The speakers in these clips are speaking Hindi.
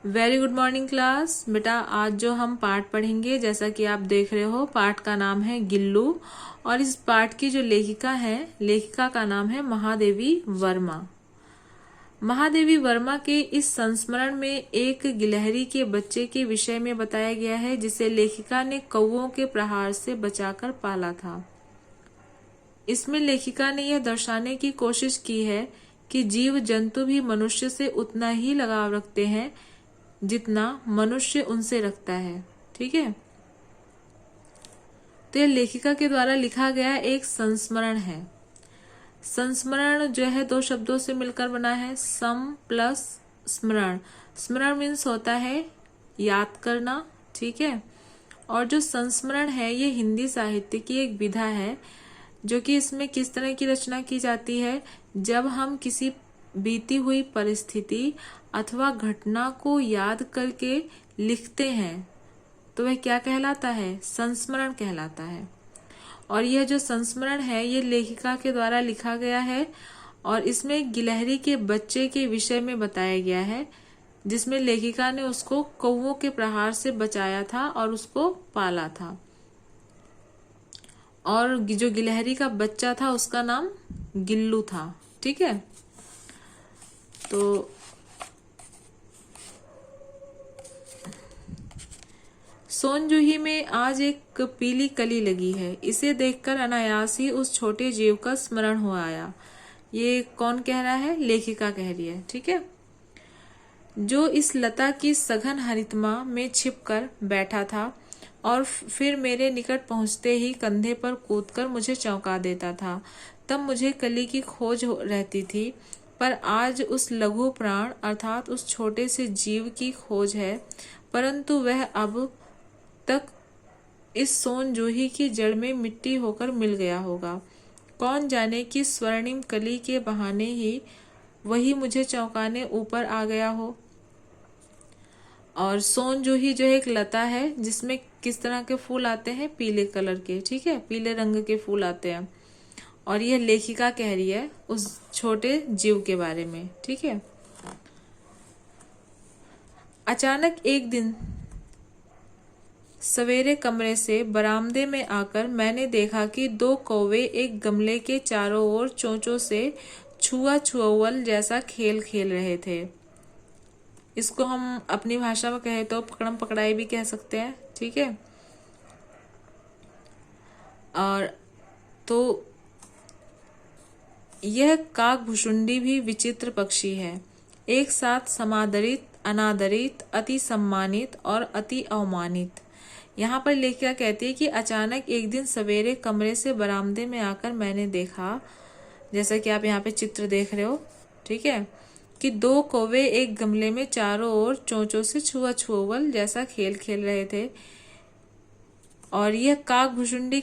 Very good morning class. बेटा आज जो हम पाठ पढ़ेंगे, जैसा कि आप देख रहे हो, पाठ का नाम है गिल्लू। और इस पाठ की जो लेखिका का नाम है महादेवी वर्मा। महादेवी वर्मा के इस संस्मरण में एक गिलहरी के बच्चे के विषय में बताया गया है, जिसे लेखिका ने कौवों के प्रहार से बचाकर पाला था। इसमें लेखिका ने यह दर्शाने की कोशिश की है कि जीव जंतु भी मनुष्य से उतना ही लगाव रखते हैं जितना मनुष्य उनसे रखता है। ठीक है, तो यह लेखिका के द्वारा लिखा गया एक संस्मरण है। संस्मरण जो है दो शब्दों से मिलकर बना है, सम प्लस स्मरण। स्मरण मीन्स होता है याद करना। ठीक है, और जो संस्मरण है ये हिंदी साहित्य की एक विधा है, जो कि इसमें किस तरह की रचना की जाती है। जब हम किसी बीती हुई परिस्थिति अथवा घटना को याद करके लिखते हैं तो वह क्या कहलाता है? संस्मरण कहलाता है। और यह जो संस्मरण है ये लेखिका के द्वारा लिखा गया है, और इसमें गिलहरी के बच्चे के विषय में बताया गया है, जिसमें लेखिका ने उसको कौवों के प्रहार से बचाया था और उसको पाला था। और जो गिलहरी का बच्चा था उसका नाम गिल्लू था। ठीक है, तो सोनजूही में आज एक पीली कली लगी है, इसे देखकर अनायास ही उस छोटे जीव का स्मरण हो आया। ये कौन कह रहा है? लेखिका कह रही है। ठीक है, जो इस लता की सघन हरितमा में छिपकर बैठा था और फिर मेरे निकट पहुंचते ही कंधे पर कूदकर मुझे चौंका देता था। तब मुझे कली की खोज रहती थी, पर आज उस लघु प्राण अर्थात उस छोटे से जीव की खोज है, परंतु वह अब तक इस सोनजूही की जड़ में मिट्टी होकर मिल गया होगा। कौन जाने कि स्वर्णिम कली के बहाने ही वही मुझे चौंकाने ऊपर आ गया हो। और सोनजूही जो एक लता है जिसमें किस तरह के फूल आते हैं? पीले कलर के। ठीक है, पीले रंग के फूल आते हैं। और यह लेखिका कह रही है उस छोटे जीव के बारे में। ठीक है, अचानक एक दिन सवेरे कमरे से बरामदे में आकर मैंने देखा कि दो कौवे एक गमले के चारों ओर चोंचों से छुआ छुअल जैसा खेल खेल रहे थे। इसको हम अपनी भाषा में कहे तो पकड़म पकड़ाई भी कह सकते हैं। ठीक है, और तो यह काकभुशुंडी भी विचित्र पक्षी है, एक साथ समादरित, अनादरित, अति सम्मानित और अति अवमानित। यहाँ पर लेखिका कहती है कि अचानक एक दिन सवेरे कमरे से बरामदे में आकर मैंने देखा, जैसा कि आप यहाँ पे चित्र देख रहे हो। ठीक है, कि दो कौवे एक गमले में चारों ओर चोंचों से छुआ छुअल जैसा खेल खेल रहे थे। और यह काकभुशुंडी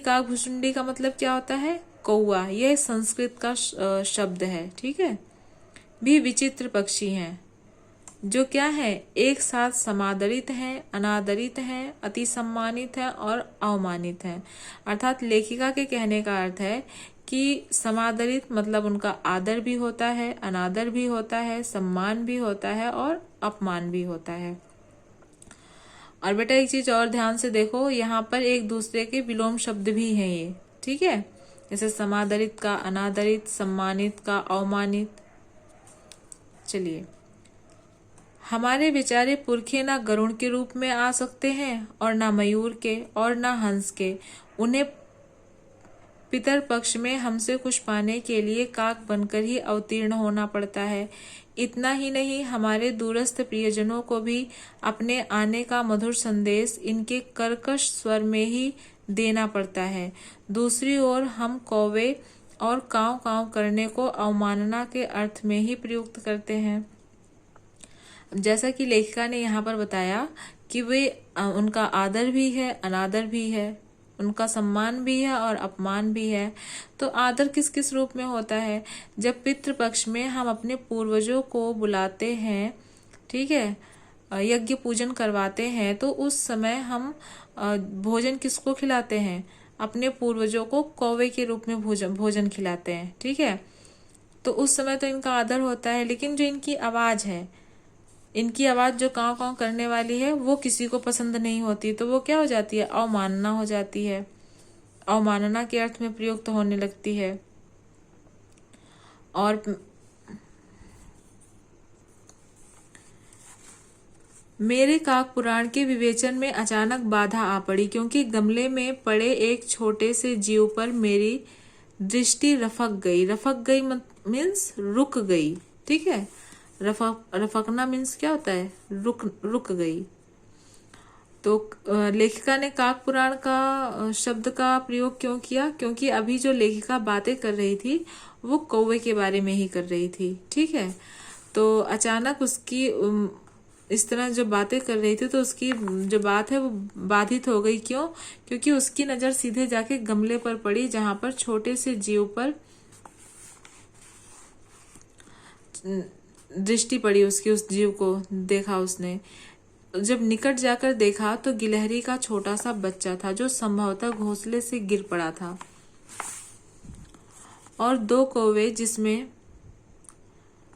का मतलब क्या होता है? कौआ। यह संस्कृत का शब्द है। ठीक है, भी विचित्र पक्षी हैं, जो क्या है? एक साथ समादरित हैं, अनादरित हैं, अति सम्मानित हैं और अवमानित हैं। अर्थात लेखिका के कहने का अर्थ है कि समादरित मतलब उनका आदर भी होता है, अनादर भी होता है, सम्मान भी होता है और अपमान भी होता है। और बेटा एक चीज और ध्यान से देखो, यहाँ पर एक दूसरे के विलोम शब्द भी हैं ये। ठीक है, जैसे समादरित का अनादरित, सम्मानित का अवमानित। चलिए, हमारे बेचारे पुरखे ना गरुड़ के रूप में आ सकते हैं और ना मयूर के और ना हंस के। उन्हें पितर पक्ष में हमसे कुछ पाने के लिए काक बनकर ही अवतीर्ण होना पड़ता है। इतना ही नहीं, हमारे दूरस्थ प्रियजनों को भी अपने आने का मधुर संदेश इनके कर्कश स्वर में ही देना पड़ता है। दूसरी ओर हम कौवे और कांव कांव करने को अवमानना के अर्थ में ही प्रयुक्त करते हैं। जैसा कि लेखिका ने यहाँ पर बताया कि वे उनका आदर भी है, अनादर भी है, उनका सम्मान भी है और अपमान भी है। तो आदर किस किस रूप में होता है? जब पितृपक्ष में हम अपने पूर्वजों को बुलाते हैं, ठीक है, यज्ञ पूजन करवाते हैं, तो उस समय हम भोजन किसको खिलाते हैं? अपने पूर्वजों को कौवे के रूप में भोजन खिलाते हैं। ठीक है, तो उस समय तो इनका आदर होता है। लेकिन जो इनकी आवाज है इनकी आवाज जो काव काव करने वाली है वो किसी को पसंद नहीं होती, तो वो क्या हो जाती है, अवमानना हो जाती है, अवमानना के अर्थ में प्रयुक्त होने लगती है। और मेरे काक पुराण के विवेचन में अचानक बाधा आ पड़ी, क्योंकि गमले में पड़े एक छोटे से जीव पर मेरी दृष्टि रफक गई। रफक गई मीन्स रुक गई, ठीक है। रफकना मीन्स क्या होता है, रुक गई। तो लेखिका ने काक पुराण का शब्द का प्रयोग क्यों किया, क्योंकि अभी जो लेखिका बातें कर रही थी वो कौवे के बारे में ही कर रही थी, ठीक है। तो अचानक उसकी इस तरह जो बातें कर रही थी तो उसकी जो बात है वो बाधित हो गई। क्यों, क्योंकि उसकी नजर सीधे जाके गमले पर पड़ी, जहां पर छोटे से जीव पर दृष्टि पड़ी उसकी। उस जीव को देखा उसने। जब निकट जाकर देखा तो गिलहरी का छोटा सा बच्चा था, जो संभवतः घोंसले से गिर पड़ा था, और दो कौवे जिसमें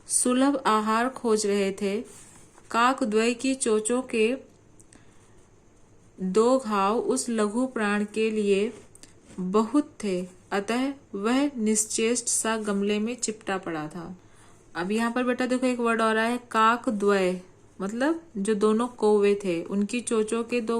सुलभ आहार खोज रहे थे। काक द्वय की चोंचों के दो घाव उस लघु प्राण के लिए बहुत थे, अतः वह निश्चेष्ट सा गमले में चिपटा पड़ा था। अब यहाँ पर बेटा देखो एक वर्ड और आया है, काक द्वय, मतलब जो दोनों कौवे थे उनकी चोंचों के दो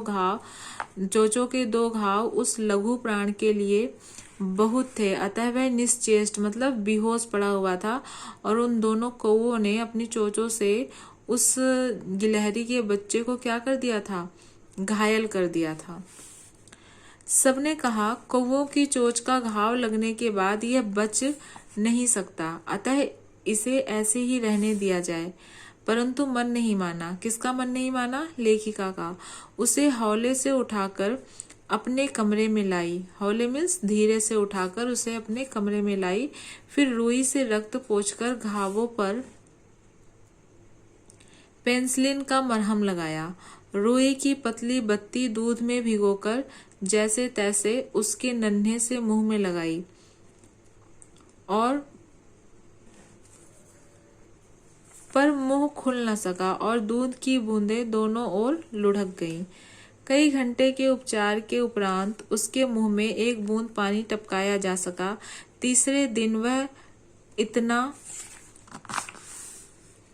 घाव उस लघु प्राण के लिए बहुत थे, अतः वह निश्चेष्ट मतलब बेहोश पड़ा हुआ था। और उन दोनों कौवों ने अपनी चोंचों से उस गिलहरी के बच्चे को क्या कर दिया था, घायल कर दिया था। सबने कहा कौवों की चोंच का घाव लगने के बाद यह बच नहीं सकता, अतः इसे ऐसे ही रहने दिया जाए। परंतु मन नहीं माना। किसका मन नहीं माना, लेखिका का। उसे हौले से उठाकर अपने कमरे में लाई। हौले मीन्स धीरे से उठाकर उसे अपने कमरे में लाई। फिर रुई से रक्त पोंछकर घावों पर पेंसिलिन का मरहम लगाया। रुई की पतली बत्ती दूध में भिगोकर जैसे तैसे उसके नन्हे से मुंह में लगाई, और पर मुंह खुल न सका और दूध की बूंदें दोनों ओर लुढ़क गईं। कई घंटे के उपचार के उपरांत उसके मुंह में एक बूंद पानी टपकाया जा सका। तीसरे दिन वह इतना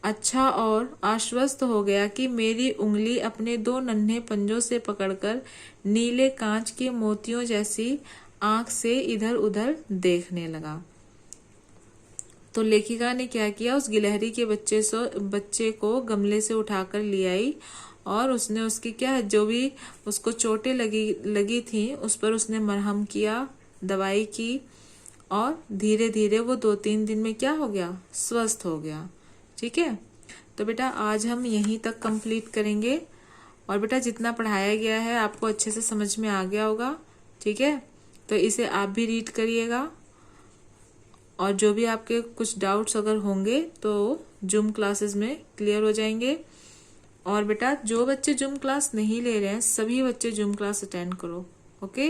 अच्छा और आश्वस्त हो गया कि मेरी उंगली अपने दो नन्हे पंजों से पकड़कर नीले कांच के मोतियों जैसी आंख से इधर उधर देखने लगा। तो लेखिका ने क्या किया, उस गिलहरी के बच्चे को गमले से उठाकर ले आई, और उसने उसकी क्या जो भी उसको चोटें लगी थी उस पर उसने मरहम किया, दवाई की, और धीरे धीरे वो 2-3 दिन में क्या हो गया, स्वस्थ हो गया। ठीक है। तो बेटा आज हम यहीं तक कंप्लीट करेंगे, और बेटा जितना पढ़ाया गया है आपको अच्छे से समझ में आ गया होगा। ठीक है। तो इसे आप भी रीड करिएगा, और जो भी आपके कुछ डाउट्स अगर होंगे तो जूम क्लासेस में क्लियर हो जाएंगे। और बेटा जो बच्चे जूम क्लास नहीं ले रहे हैं सभी बच्चे जूम क्लास अटेंड करो। ओके।